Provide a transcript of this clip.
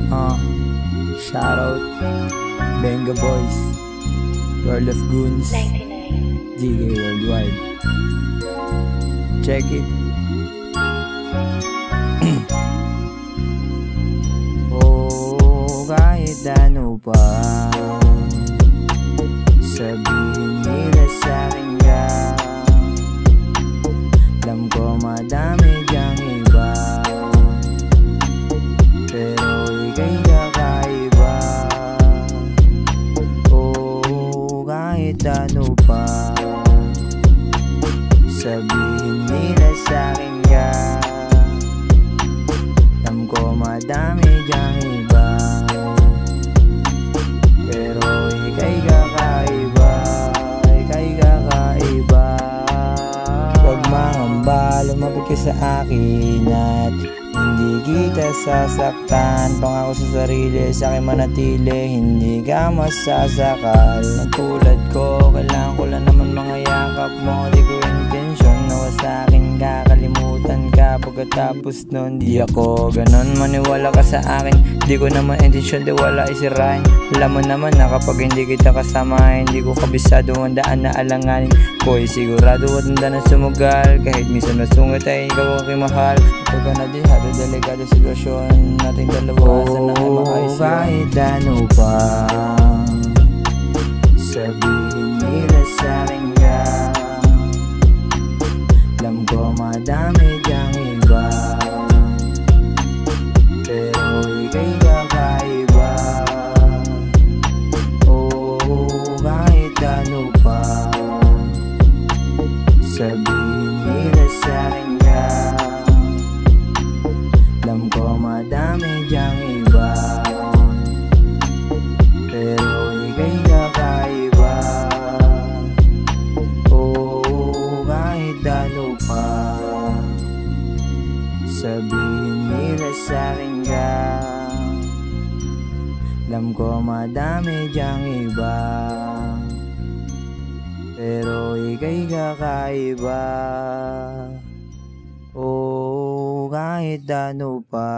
Shoutout Benga Boys, World of Goons, 99 GK Worldwide. Check it. Oh, kahit ano pa sabihin nila sa'kin ka, alam ko madami dyang iba, pero ika'y kakaiba. Oh, kahit ano pa sabihin nila sa'kin ka, alam ko madami dyang iba, pero ika'y kakaiba, ika'y kakaiba. Huwag mangamba, lumapit ka sa akin at hindi kita sasaktan. Pangako sa sarili, sa'kin manatili, hindi ka masasakal. Tulad ko, kailangan ko lang naman mga yakap mo. Di ko intensyon na sa'kin kakalimutan ka. Pagkatapos nun, di ako ganon maniwala ka sa akin. Di ko naman intensyon, di wala isirahin. Alam mo naman na kapag hindi kita kasama, hindi ko kabisado ang daan na alanganin ko'y sigurado at handa na sumugal. Kahit minsan masungit ay ikaw aking mahal. Ikaw ka na dihado, delikado sitwasyon nating dalawa, sana ay maayos yun. Kahit ano pa sabihin nila sa'kin ka, alam ko madami dyang iba, pero ika'y kakaiba. Oh, kahit ano pa sabihin nila sa'kin ka, alam ko madami dyang iba, pero ika'y kakaiba. Oh, kahit ano pa sabihin nila sa'kin ka, alam ko madami dyang iba, pero ika'y kakaiba. Oh, kahit ano pa